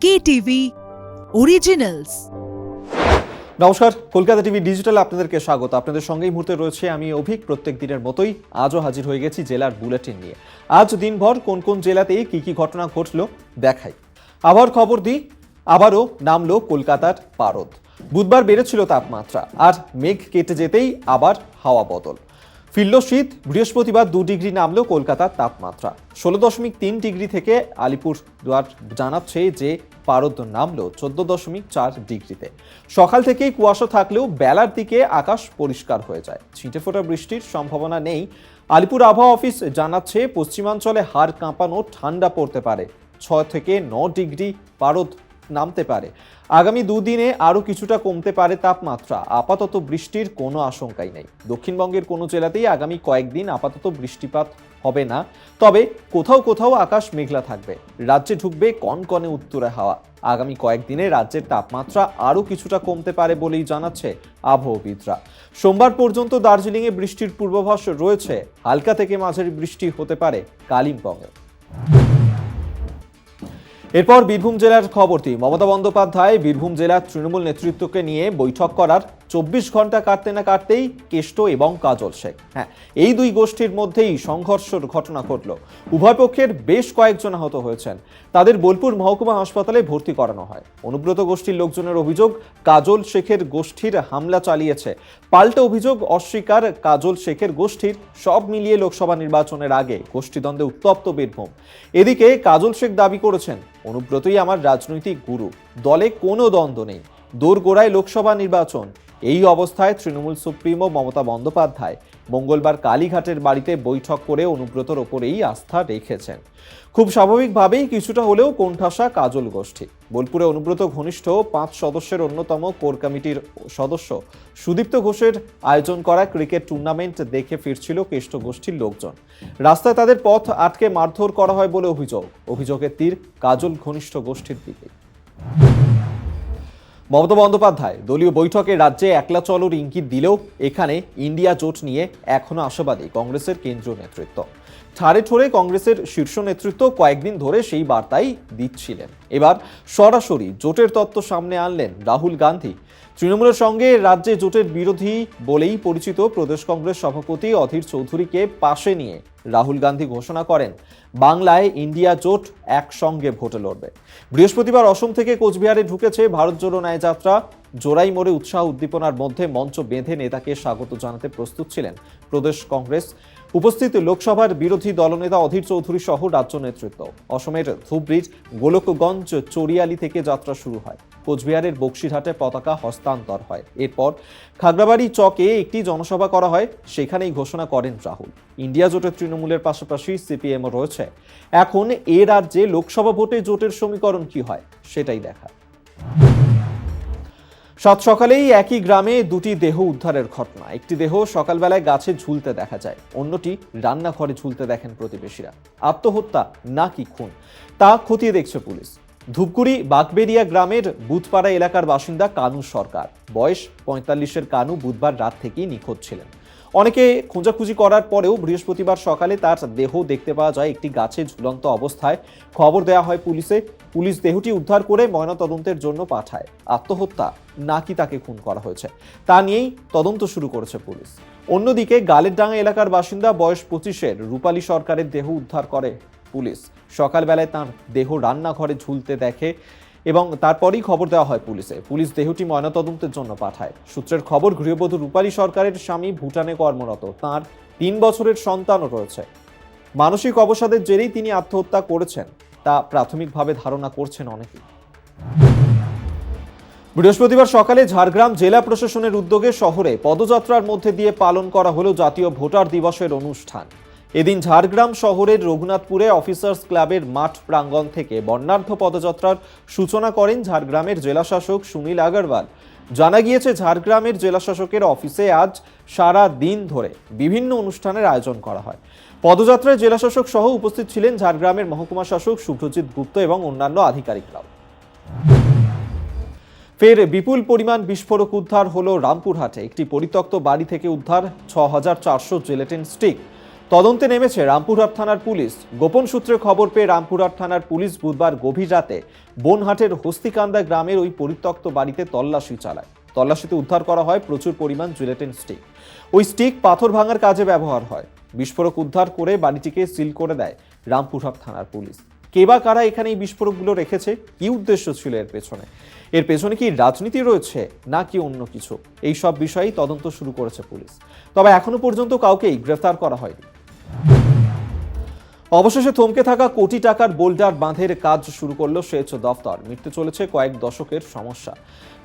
KTV Originals। নমস্কার, Kolkata TV digital আপনাদেরকে স্বাগত। আপনাদের সঙ্গে এই মুহূর্তে রয়েছে আমি অভিক। প্রত্যেক দিনের মতোই আজও হাজির হয়ে গেছি জেলার বুলেটিন নিয়ে। আজ দিনভর কোন কোন জেলাতে কি কি ঘটনা ঘটলো দেখাই। আবার খবর দিই, আবারও নামলো কলকাতার পারদ। বুধবার বেড়েছিল তাপমাত্রা, আর মেঘ কেটে যেতেই আবার হাওয়া বদল। ফিরল শীত, বৃহস্পতিবার 2 ডিগ্রি নামলো কলকাতার তাপমাত্রা। 16.3 ডিগ্রি থেকে আলিপুরদুয়ার জানাচ্ছে যে পারদ নামলো 14.4 ডিগ্রিতে। সকাল থেকেই কুয়াশা থাকলেও বেলার দিকে আকাশ পরিষ্কার হয়ে যায়, ছিটেফোঁটা বৃষ্টির সম্ভাবনা নেই। আলিপুর আবহাওয়া অফিস জানাচ্ছে পশ্চিমাঞ্চলে হাড় কাঁপানো ঠান্ডা পড়তে পারে, 6 থেকে 9 ডিগ্রি পারদ নামতে পারে। আগামী দুদিনে আরও কিছুটা কমতে পারে তাপমাত্রা। আপাতত বৃষ্টির কোনো আশঙ্কাই নেই। দক্ষিণবঙ্গের কোনো জেলাতেই আগামী কয়েকদিন আপাতত বৃষ্টিপাত হবে না, তবে কোথাও কোথাও আকাশ মেঘলা থাকবে। রাজ্যে ঢুকবে কনকনে উত্তরে হাওয়া। আগামী কয়েকদিনে রাজ্যের তাপমাত্রা আরও কিছুটা কমতে পারে বলেই জানাচ্ছে আবহাওয়াবিদরা। সোমবার পর্যন্ত দার্জিলিংয়ে বৃষ্টির পূর্বাভাস রয়েছে। হালকা থেকে মাঝারি বৃষ্টি হতে পারে কালিম্পংয়ে। এরপর বীরভূম জেলার খবরটি। মমতা বন্দ্যোপাধ্যায় বীরভূম জেলার তৃণমূল নেতৃত্বকে নিয়ে বৈঠক করার 24 ঘন্টা কাটতে না কাটতেই কেষ্ট এবং কাজল শেখ, এই দুই গোষ্ঠীর মধ্যেই সংঘর্ষের ঘটনা ঘটল। উভয় পক্ষের বেশ কয়েকজন আহত হয়েছেন। তাদের বোলপুর মহকুমা হাসপাতালে ভর্তি করানো হয়। অনুব্রত গোষ্ঠীর লোকজনের অভিযোগ কাজল শেখের গোষ্ঠীর হামলা চালিয়েছে। পাল্টা অভিযোগ অস্বীকার কাজল শেখের গোষ্ঠীর। সব মিলিয়ে লোকসভা নির্বাচনের আগে গোষ্ঠীদ্বন্দ্বে উত্তপ্ত বীরভূম। এদিকে কাজল শেখ দাবি করেছেন, অনুব্রতই আমার রাজনৈতিক গুরু, দলে কোনো দ্বন্দ্ব নেই, দোরগোড়ায় লোকসভা নির্বাচন। এই অবস্থায় তৃণমূল সুপ্রিমো মমতা বন্দ্যোপাধ্যায় মঙ্গলবার কালীঘাটের বাড়িতে বৈঠক করে অনুব্রতর ওপরেই আস্থা রেখেছেন। খুব স্বাভাবিকভাবেই কিছুটা হলেও কোণঠাসা কাজল গোষ্ঠী। বোলপুরে অনুব্রত ঘনিষ্ঠ 5 সদস্যের অন্যতম কোর কমিটির সদস্য সুদীপ্ত ঘোষের আয়োজন করা ক্রিকেট টুর্নামেন্ট দেখে ফিরছিল কেষ্ট গোষ্ঠীর লোকজন। রাস্তায় তাদের পথ আটকে মারধর করা হয় বলে অভিযোগের তীর কাজল ঘনিষ্ঠ গোষ্ঠীর দিকে। মমতা বন্দ্যোপাধ্যায় দলীয় বৈঠকে রাজ্যে একলা চলোর ইঙ্গিত দিলেও এখানে ইন্ডিয়া জোট নিয়ে এখনো আশাবাদী কংগ্রেসের কেন্দ্রীয় নেতৃত্ব। ঠাড়ে ঠোড়ে কংগ্রেসের শীর্ষ নেতৃত্ব কয়েকদিন ধরে সেই বার্তাই দিচ্ছিলেন। এবার সরাসরি জোটের তত্ত্ব সামনে আনলেন রাহুল গান্ধী। তৃণমূলের সঙ্গে রাজ্যে জোটের বিরোধী বলেই পরিচিত প্রদেশ কংগ্রেস সভাপতি অধীর চৌধুরীকে পাশে নিয়ে রাহুল গান্ধী ঘোষণা করেন, বাংলায় ইন্ডিয়া জোট একসঙ্গে ভোটে লড়বে। বৃহস্পতিবার অসম থেকে কোচবিহারে ঢুকেছে ভারত জোড়ো ন্যায়যাত্রা। জোড়াই মোড়ে উৎসাহ উদ্দীপনার মধ্যে মঞ্চ বেঁধে নেতাকে স্বাগত জানাতে প্রস্তুত ছিলেন প্রদেশ কংগ্রেস। উপস্থিত লোকসভার বিরোধী দলনেতা অধীর চৌধুরী সহ রাজ্য নেতৃত্ব। অসমের ধুবড়ির গোলকগঞ্জ চরিয়ালি থেকে যাত্রা শুরু হয়। কোচবিহারের বক্সিরহাটে পতাকা হস্তান্তর হয়। এরপর খাগড়াবাড়ি চকে একটি জনসভা করা হয়। সেখানেই ঘোষণা করেন রাহুল, ইন্ডিয়া জোটের তৃণমূলের পাশাপাশি সিপিএমও রয়েছে। এখন এ রাজ্যে লোকসভা ভোটে জোটের সমীকরণ কি হয় সেটাই দেখা। সাত সকালেই একই গ্রামে দুটি দেহ উদ্ধারের ঘটনা। একটি দেহ সকালবেলায় গাছে ঝুলতে দেখা যায়, অন্যটি রান্নাঘরে ঝুলতে দেখেন প্রতিবেশীরা। আত্মহত্যা নাকি খুন তা খতিয়ে দেখছে পুলিশ। ধূপগুড়ি বাগবেরিয়া গ্রামের বুধপাড়া এলাকার বাসিন্দা কানু সরকার, বয়স 45-এর কানু বুধবার রাত থেকেই নিখোঁজ ছিলেন। অনেকে খোঁজাখুঁজি করার পরেও বৃহস্পতিবার সকালে তার দেহ দেখতে পাওয়া যায় একটি গাছে ঝুলন্ত অবস্থায়। খবর দেওয়া হয় পুলিশে। পুলিশ দেহটি উদ্ধার করে ময়নাতদন্তের জন্য পাঠায়। আত্মহত্যা নাকি তাকে খুন করা হয়েছে তা নিয়েই তদন্ত শুরু করেছে পুলিশ। অন্যদিকে গালেরডাঙ্গা এলাকার বাসিন্দা বয়স 25-এর রূপালী সরকারের দেহ উদ্ধার করে পুলিশ। সকালবেলায় তার দেহ রান্নাঘরে ঝুলতে দেখে এবং তারপরেই খবর দেওয়া হয় পুলিশে। পুলিশ দেহটি ময়নাতদন্তের জন্য পাঠায়। সূত্রের খবর, গৃহবধূ রূপালী সরকারের স্বামী ভুটানে কর্মরত, তাঁর 3 বছরের সন্তানও রয়েছে। মানসিক অবসাদের জেরেই তিনি আত্মহত্যা করেছেন তা প্রাথমিকভাবে ধারণা করছেন অনেকেই। বৃহস্পতিবার সকালে ঝাড়গ্রাম জেলা প্রশাসনের উদ্যোগে শহরে পদযাত্রার মধ্যে দিয়ে পালন করা হলো জাতীয় ভোটার দিবসের অনুষ্ঠান। এদিন ঝাড়গ্রাম শহরের রঘুনাথপুরে অফিসার্স ক্লাবের মাঠ প্রাঙ্গণ থেকে বর্ণাঢ্য পদযাত্রার সূচনা করেন ঝাড়গ্রামের জেলাশাসক সুনীল আগরওয়াল। জানা গিয়েছে, ঝাড়গ্রামের জেলাশাসকের অফিসে আজ সারা দিন ধরে বিভিন্ন অনুষ্ঠানের আয়োজন করা হয়। পদযাত্রায় জেলাশাসক সহ উপস্থিত ছিলেন ঝাড়গ্রামের মহকুমা শাসক শুভ্রজিৎ গুপ্ত এবং অন্যান্য আধিকারিকরাও। ফের বিপুল পরিমাণ বিস্ফোরক উদ্ধার হলো রামপুরহাটে। একটি পরিত্যক্ত বাড়ি থেকে উদ্ধার 6400 জেলেটিন স্টিক। তদন্তে নেমেছে রামপুরহাট থানার পুলিশ। গোপন সূত্রে খবর পেয়ে রামপুরহাট থানার পুলিশ বুধবার গভীর রাতে বনহাটের হস্তিকান্দা গ্রামের ওই পরিত্যক্ত বাড়িতে তল্লাশি চালায়। তল্লাশিতে উদ্ধার করা হয় প্রচুর পরিমাণ জিলেটিন স্টিক। ওই স্টিক পাথর ভাঙার কাজে ব্যবহার হয়। বিস্ফোরক উদ্ধার করে বাড়িটিকে সিল করে দেয় রামপুরহাট থানার পুলিশ। কে বা কারা এখানে এই বিস্ফোরকগুলো রেখেছে, কি উদ্দেশ্য ছিল এর পেছনে কি রাজনীতি রয়েছে নাকি অন্য কিছু, এই সব বিষয়েই তদন্ত শুরু করেছে পুলিশ। তবে এখনো পর্যন্ত কাউকেই গ্রেফতার করা হয়নি। অবশেষে থমকে থাকা কোটি টাকার বোল্ডার বাঁধের কাজ শুরু করলো সেচ দফতর। মিটতে চলেছে কয়েক দশকের সমস্যা।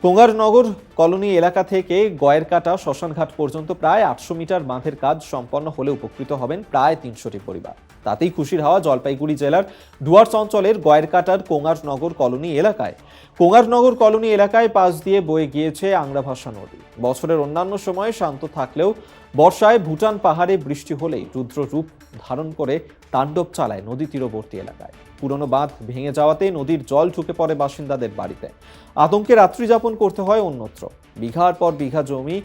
কোঙ্গারনগর কলোনি এলাকা থেকে গয়েরকাটা শ্মশানঘাট পর্যন্ত প্রায় 800 মিটার বাঁধের কাজ সম্পন্ন হলে উপকৃত হবেন প্রায় 300টি পরিবার। তাতেই খুশির হাওয়া জলপাইগুড়ি জেলার ডুয়ার্স অঞ্চলের গয়েরকাটার কোঙ্গারনগর কলোনি এলাকায়। কোঙ্গারনগর কলোনি এলাকায় পাশ দিয়ে বয়ে গিয়েছে আংরাভাষা নদী। বছরের অন্যান্য সময়ে শান্ত থাকলেও বর্ষায় ভুটান পাহাড়ে বৃষ্টি হলেই রুদ্র রূপ ধারণ করে তাণ্ডব চালায় নদী তীরবর্তী এলাকায়। পুরনো বাঁধ ভেঙে যাওয়াতে নদীর জল ঢুকে পড়ে বাসিন্দাদের বাড়িতে। আতঙ্কে রাত্রি যাপন করতে হয় অন্যত্র। বিঘার পর বিঘা জমি,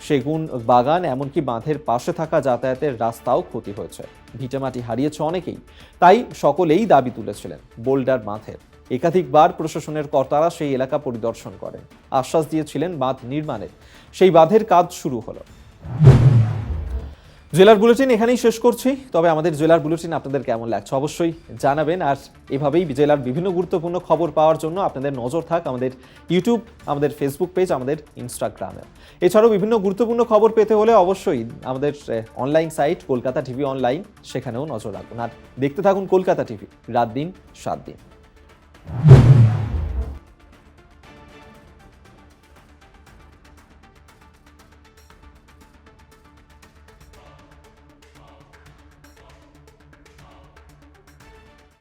সেগুন বাগান, এমনকি বাঁধের পাশে থাকা যাতায়াতের রাস্তাও ক্ষতি হয়েছে। ভিটেমাটি হারিয়েছে অনেকেই। তাই সকলেই দাবি তুলেছিলেন বোল্ডার বাঁধের। একাধিকবার প্রশাসনের কর্তারা সেই এলাকা পরিদর্শন করেন, আশ্বাস দিয়েছিলেন বাঁধ নির্মাণের। সেই বাঁধের কাজ শুরু হলো। জেলার বুলেটিন এখানেই শেষ করছি। তবে আমাদের জেলার বুলেটিন আপনাদের কেমন লাগছে অবশ্যই জানাবেন। আর এভাবেই জেলার বিভিন্ন গুরুত্বপূর্ণ খবর পাওয়ার জন্য আপনাদের নজর থাক আমাদের ইউটিউব, আমাদের ফেসবুক পেজ, আমাদের ইনস্টাগ্রামে। এছাড়াও বিভিন্ন গুরুত্বপূর্ণ খবর পেতে হলে অবশ্যই আমাদের online site Kolkata TV online, সেখানেও নজর রাখুন। আর দেখতে থাকুন কলকাতা টিভি, রাত দিন 7 দিন।